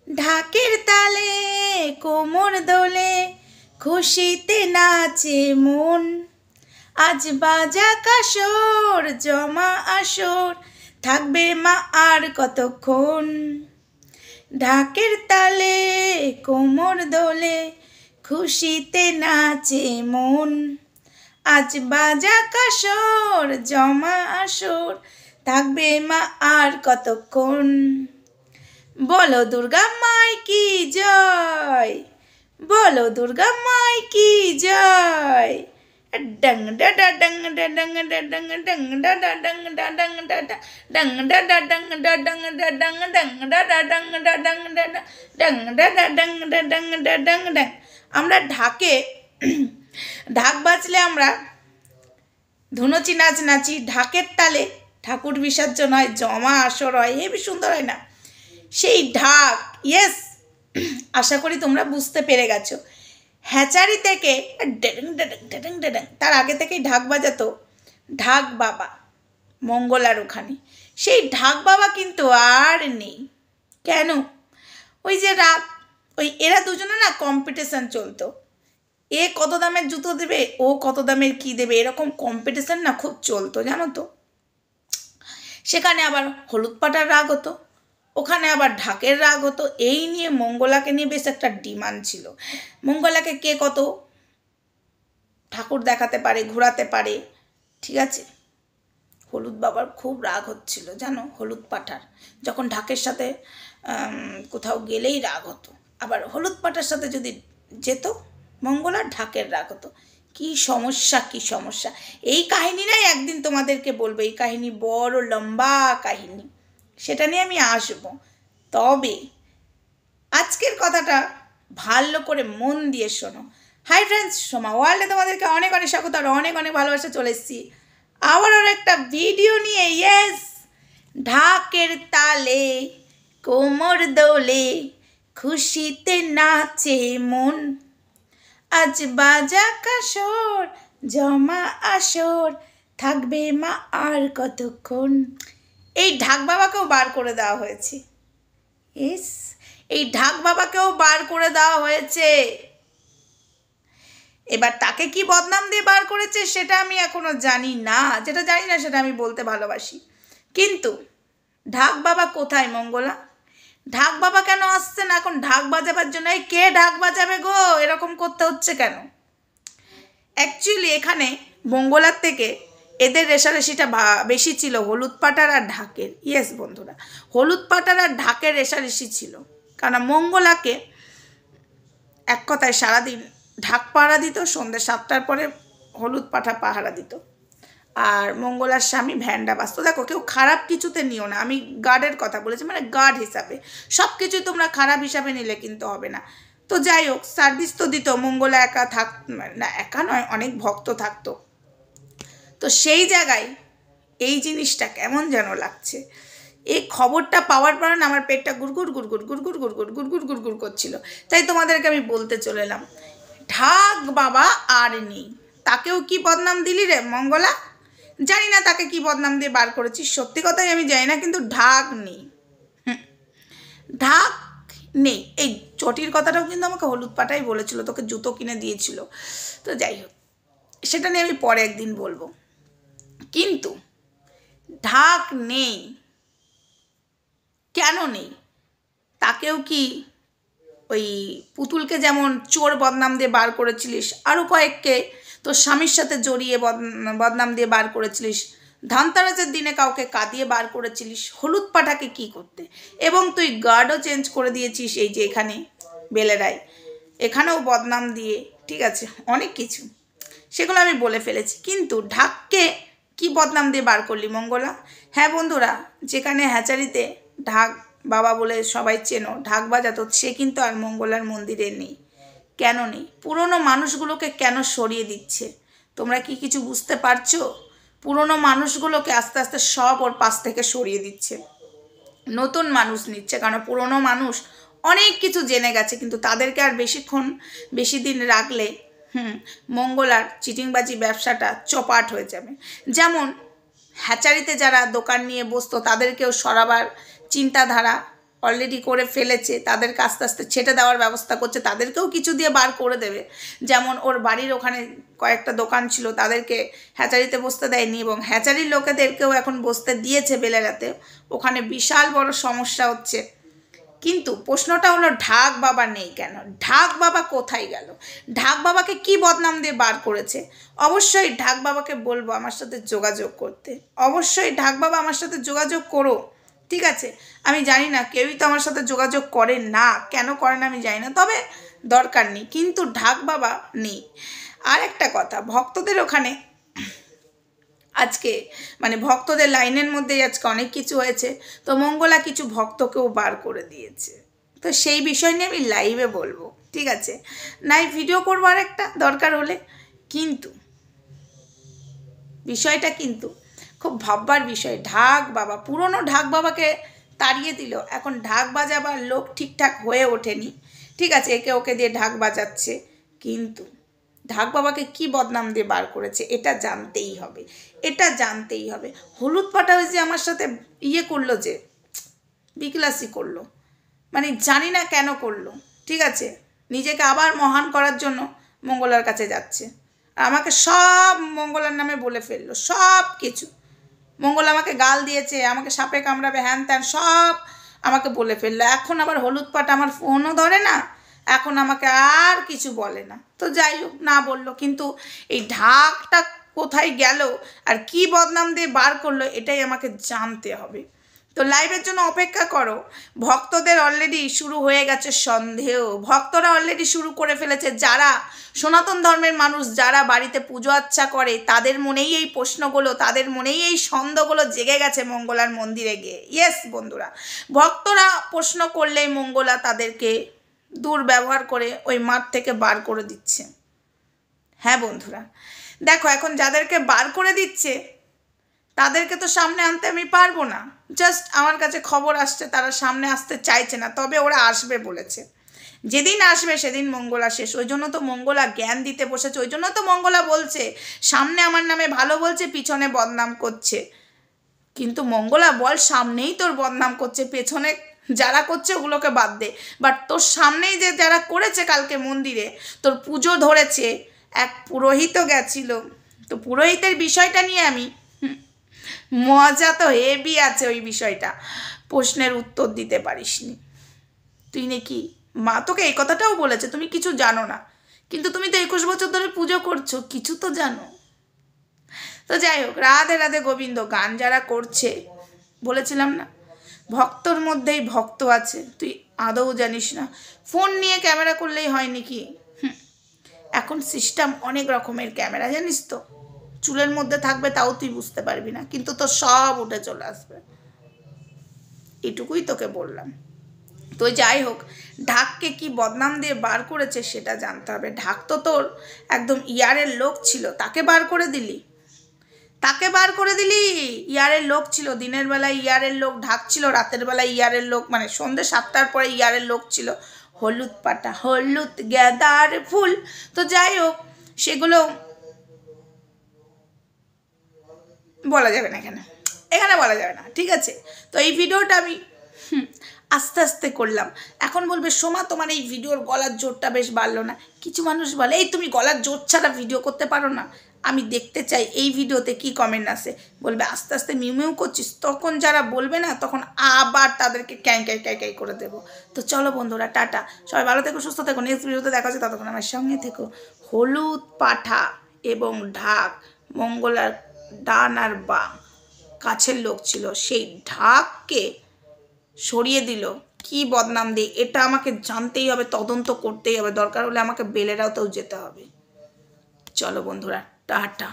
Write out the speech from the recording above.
ঢাকের তালে কোমর দোলে খুশিতে নাচে মন। আজ বাজা কাসর জমা আসর থাকবে মা আর কতক্ষণ। ঢাকের তালে কোমর দোলে খুশিতে নাচে মন। আজ বাজা কাসর জমা আসর থাকবে মা আর কতক্ষণ। বলো দুর্গা মাই কি জয়, বলো দুর্গা মাই কি জয়। ডং ডা ডা ডং ডা ডং ডা ডং ডং ডা ডা ডং ডা ডং ডা ডা ডং ডা ডা ডং ডা ডং ডা ডং ডং ডা ডা ডং ডা ডং ডা ডং ডা ডা ডং ডা ডং ডা ডং ডং। আমরা ঢাকে ঢাক বাজলে আমরা ধুনুচি নাচ নাচি। ঢাকের তালে ঠাকুর বিসর্জন হয়, জমা আসর হয়, হেবি সুন্দর হয় না সেই ঢাক। ইয়েস, আশা করি তোমরা বুঝতে পেরে গেছো। হ্যাচারি থেকে ডেডং ডেডং ডেডং ডেডং তার আগে থেকেই ঢাক বাজাতো ঢাক বাবা মঙ্গলার ওখানে। সেই ঢাক বাবা কিন্তু আর নেই। কেন? ওই যে রাত ওই এরা দুজনে না কম্পিটিশান চলতো, এ কত দামের জুতো দেবে, ও কত দামের কি দেবে, এরকম কম্পিটিশান না খুব চলতো জানো তো। সেখানে আবার হলুদ পাটার রাগ হতো, ওখানে আবার ঢাকের রাগ হতো। এই নিয়ে মঙ্গলাকে নিয়ে বেশ একটা ডিমান্ড ছিল। মঙ্গলাকে কে কত ঠাকুর দেখাতে পারে, ঘোরাতে পারে, ঠিক আছে। হলুদ বাবার খুব রাগ হচ্ছিল জানো, হলুদ পাঠার যখন ঢাকের সাথে কোথাও গেলেই রাগ হতো। আবার হলুদ পাঠার সাথে যদি যেত মঙ্গলার ঢাকের রাগ হতো। কি সমস্যা, কি সমস্যা। এই কাহিনীটাই একদিন তোমাদেরকে বলবো। এই কাহিনী বড় লম্বা কাহিনী, সেটা নিয়ে আমি আসবো। তবে আজকের কথাটা ভালো করে মন দিয়ে শোনো। হাই ফ্রেন্ডস, সোমা ওয়ার্ল্ডে তোমাদেরকে অনেক অনেক স্বাগত আর অনেক অনেক ভালোবাসা। চলে এসেছি আবারও একটা ভিডিও নিয়ে। ইয়েস, ঢাকের তালে কোমর দোলে খুশিতে নাচে মন। আজ বাজা কাসর জমা আসর থাকবে মা আর কতক্ষণ। এই ঢাক বাবাকেও বার করে দেওয়া হয়েছে। ইস, এই ঢাক বাবাকেও বার করে দেওয়া হয়েছে। এবার তাকে কি বদনাম দিয়ে বার করেছে সেটা আমি এখনো জানি না। যেটা জানি না সেটা আমি বলতে ভালোবাসি। কিন্তু ঢাক বাবা কোথায় মঙ্গলা? ঢাক বাবা কেন আসছে না এখন ঢাক বাজাবার জন্য? এই কে ঢাক বাজাবে গো, এরকম করতে হচ্ছে কেন? অ্যাকচুয়ালি এখানে মঙ্গলার থেকে এদের রেশারেশিটা বেশি ছিল হলুদ পাটার আর ঢাকের। ইয়েস বন্ধুরা, হলুদ পাটার আর ঢাকের রেশারেশি ছিল। কারণ মঙ্গলাকে এক কথায় সারাদিন ঢাক পাহারা দিত, সন্ধ্যে 7টার পরে হলুদ পাঠা পাহারা দিত। আর মঙ্গলার স্বামী ভ্যান্ডা বাজতো। দেখো, কেউ খারাপ কিছুতে নিও না, আমি গার্ডের কথা বলেছি, মানে গার্ড হিসাবে। সব কিছুই তোমরা খারাপ হিসাবে নিলে কিন্তু হবে না। তো যাই হোক, সার্ভিস তো দিত। মঙ্গলা একা না, একা নয়, অনেক ভক্ত থাকতো। তো সেই জায়গায় এই জিনিসটা কেমন যেন লাগছে। এই খবরটা পাওয়ার পর না আমার পেটটা গুড়গুড় গুড়গুড় গুড়গুড় গুড়গুড় গুড়গুড় গুড়গুড় করছিল। তাই তোমাদেরকে আমি বলতে চলে এলাম, ঢাক বাবা আর নেই। তাকেও কি বদনাম দিলি রে মঙ্গলা? জানি না তাকে কি বদনাম দিয়ে বার করেছিস, সত্যি কথাই আমি জানি না। কিন্তু ঢাক নেই, ঢাক নেই। এই চটির কথাটাও কিন্তু আমাকে হলুদ পাটাই বলেছিল, তোকে জুতো কিনে দিয়েছিল। তো যাই হোক, সেটা নিয়ে আমি পরে একদিন বলবো। কিন্তু ঢাক নেই, কেন নেই? তাকেও কি ওই পুতুলকে যেমন চোর বদনাম দিয়ে বার করেছিলিস, আরও কয়েককে তোর স্বামীর সাথে জড়িয়ে বদনাম দিয়ে বার করেছিলিস, ধানতেরাসের দিনে কাউকে কাঁদিয়ে বার করেছিলিস, হলুদ পাঠাকে কি করতে? এবং তুই গার্ডও চেঞ্জ করে দিয়েছিস এই যে এখানে বেলেরায়, এখানেও বদনাম দিয়ে, ঠিক আছে, অনেক কিছু, সেগুলো আমি বলে ফেলেছি। কিন্তু ঢাককে কি বদনাম দিয়ে বার করলি মঙ্গলা? হ্যাঁ বন্ধুরা, যেখানে হ্যাচারিতে ঢাক বাবা বলে সবাই চেনো ঢাক বাজাতো, সে কিন্তু আর মঙ্গলার মন্দিরে নেই। কেন নেই? পুরনো মানুষগুলোকে কেন সরিয়ে দিচ্ছে? তোমরা কি কিছু বুঝতে পারছো? পুরনো মানুষগুলোকে আস্তে আস্তে সব ওর পাশ থেকে সরিয়ে দিচ্ছে, নতুন মানুষ নিচ্ছে। কারণ পুরনো মানুষ অনেক কিছু জেনে গেছে, কিন্তু তাদেরকে আর বেশি দিন রাখলে মঙ্গলার চিটিংবাজি ব্যবসাটা চপাট হয়ে যাবে। যেমন হ্যাচারিতে যারা দোকান নিয়ে বসতো তাদেরকেও সরাবার চিন্তাধারা অলরেডি করে ফেলেছে, তাদেরকে আস্তে আস্তে ছেটে দেওয়ার ব্যবস্থা করছে, তাদেরকেও কিছু দিয়ে বার করে দেবে। যেমন ওর বাড়ির ওখানে কয়েকটা দোকান ছিল, তাদেরকে হ্যাচারিতে বসতে দেয়নি এবং হ্যাচারির লোকেদেরকেও এখন বসতে দিয়েছে বেলেঘাতে। ওখানে বিশাল বড় সমস্যা হচ্ছে। কিন্তু প্রশ্নটা হলো ঢাক বাবা নেই কেন? ঢাক বাবা কোথায় গেল? ঢাক বাবাকে কি বদনাম দিয়ে বার করেছে? অবশ্যই ঢাক বাবাকে বলবো আমার সাথে যোগাযোগ করতে, অবশ্যই ঢাক বাবা আমার সাথে যোগাযোগ করো, ঠিক আছে? আমি জানি না, কেউই তো আমার সাথে যোগাযোগ করে না, কেন করে না আমি জানি না, তবে দরকার নেই, কিন্তু ঢাক বাবা নেই। আর একটা কথা, ভক্তদের ওখানে আজকে মানে ভক্তদের লাইনের মধ্যেই আজকে অনেক কিছু হয়েছে, তো মঙ্গলা কিছু ভক্তকেও বার করে দিয়েছে, তো সেই বিষয় নিয়ে আমি লাইভে বলবো, ঠিক আছে? নাই ভিডিও করবো আর একটা দরকার হলে, কিন্তু বিষয়টা কিন্তু খুব ভাববার বিষয়। ঢাক বাবা, পুরনো ঢাক বাবাকে তাড়িয়ে দিল, এখন ঢাক বাজাবার লোক ঠিকঠাক হয়ে ওঠেনি, ঠিক আছে? একে ওকে দিয়ে ঢাক বাজাচ্ছে, কিন্তু ঢাক বাবাকে কি বদনাম দিয়ে বার করেছে এটা জানতেই হবে, এটা জানতেই হবে। হলুদ পাটা ওই যে আমার সাথে ইয়ে করলো, যে বিকলাসি করলো, মানে জানি না কেন করলো, ঠিক আছে? নিজেকে আবার মহান করার জন্য মঙ্গলার কাছে যাচ্ছে, আর আমাকে সব মঙ্গলার নামে বলে ফেললো, সব কিছু। মঙ্গল আমাকে গাল দিয়েছে, আমাকে সাপে কামড়াবে, হ্যান ত্যান সব আমাকে বলে ফেললো। এখন আবার হলুদ পাটা আমার ফোনও ধরে না, এখন আমাকে আর কিছু বলে না। তো যাই হোক, না বললো, কিন্তু এই ঢাকটা কোথায় গেল আর কি বদনাম দিয়ে বার করলো এটাই আমাকে জানতে হবে। তো লাইভের জন্য অপেক্ষা করো। ভক্তদের অলরেডি শুরু হয়ে গেছে সন্দেহ, ভক্তরা অলরেডি শুরু করে ফেলেছে, যারা সনাতন ধর্মের মানুষ, যারা বাড়িতে পুজো আচ্ছা করে, তাদের মনেই এই প্রশ্নগুলো, তাদের মনেই এই সন্দেহগুলো জেগে গেছে মঙ্গলার মন্দিরে গিয়ে। ইয়েস বন্ধুরা, ভক্তরা প্রশ্ন করলেই মঙ্গলা তাদেরকে দুর্ব্যবহার করে ওই মাঠ থেকে বার করে দিচ্ছে। হ্যাঁ বন্ধুরা, দেখো এখন যাদেরকে বার করে দিচ্ছে তাদেরকে তো সামনে আনতে আমি পারবো না, জাস্ট আমার কাছে খবর আসছে তারা সামনে আসতে চাইছে না, তবে ওরা আসবে বলেছে। যেদিন আসবে সেদিন মঙ্গলা শেষ, ওই জন্য তো মঙ্গলা জ্ঞান দিতে বসেছে, ওই জন্য তো মঙ্গলা বলছে সামনে আমার নামে ভালো বলছে, পিছনে বদনাম করছে। কিন্তু মঙ্গলা বল, সামনেই তোর বদনাম করছে, পেছনে যারা করছে ওগুলোকে বাদ দে, বাট তোর সামনেই যে যারা করেছে কালকে মন্দিরে তোর পুজো ধরেছে, এক পুরোহিতও গেছিল, তো পুরোহিতের বিষয়টা নিয়ে আমি মজা তো হেভি আছে, ওই বিষয়টা প্রশ্নের উত্তর দিতে পারিসনি তুই নাকি, মা তোকে এই কথাটাও বলেছে তুমি কিছু জানো না, কিন্তু তুমি তো 21 বছর ধরে পুজো করছো, কিছু তো জানো। তো যাই হোক, রাধে রাধে গোবিন্দ গান যারা করছে, বলেছিলাম না ভক্তর মধ্যেই ভক্ত আছে, তুই আদৌ জানিস না। ফোন নিয়ে ক্যামেরা করলেই হয় নাকি? এখন সিস্টেম অনেক রকমের ক্যামেরা, জানিস তো, চুলের মধ্যে থাকবে তাও তুই বুঝতে পারবি না, কিন্তু তো সব উঠে চলে আসবে, এটুকুই তোকে বললাম। তো যাই হোক, ঢাককে কি বদনাম দিয়ে বার করেছে সেটা জানতে হবে। ঢাক তো তোর একদম ইয়ারের লোক ছিল, তাকে বার করে দিলি, তাকে বার করে দিলি। ইয়ারের লোক ছিল, দিনের বেলায় ইয়ারের লোক ঢাক ছিল, রাতের বেলায় ইয়ারের লোক, মানে সন্ধ্যে 7টার পরে ইয়ারের লোক ছিল। হলুদ পাটা, হলুদ গেঁদার ফুল, তো যাই হোক সেগুলো বলা যাবে না, এখানে বলা যাবে না, ঠিক আছে? তো এই ভিডিওটা আমি আস্তে আস্তে করলাম। এখন বলবে সোমা তোমার এই ভিডিওর গলার জোরটা বেশ বাড়লো না, কিছু মানুষ বলে এই তুমি গলার জোর ছাড়া ভিডিও করতে পারো না, আমি দেখতে চাই এই ভিডিওতে কি কমেন্ট আসে। বলবে আস্তে আস্তে মিউ মিউ করছিস, তখন যারা বলবে না তখন আবার তাদেরকে ক্যাঁ ক্যাঁ ক্যাঁ ক্যাঁ করে দেবো। তো চলো বন্ধুরা, টাটা, সবাই ভালো থেকো, সুস্থ থেকো, নেক্সট ভিডিওতে দেখা হচ্ছে, ততক্ষণ আমার সঙ্গে থেকো। হলুদ পাঠা এবং ঢাক মঙ্গলার ডান আর বাঁ কাছের লোক ছিল, সেই ঢাককে সরিয়ে দিল কি বদনাম দিয়ে, এটা আমাকে জানতেই হবে, তদন্ত করতেই হবে, দরকার হলে আমাকে বেলেরাওতেও যেতে হবে। চলো বন্ধুরা, টাটা।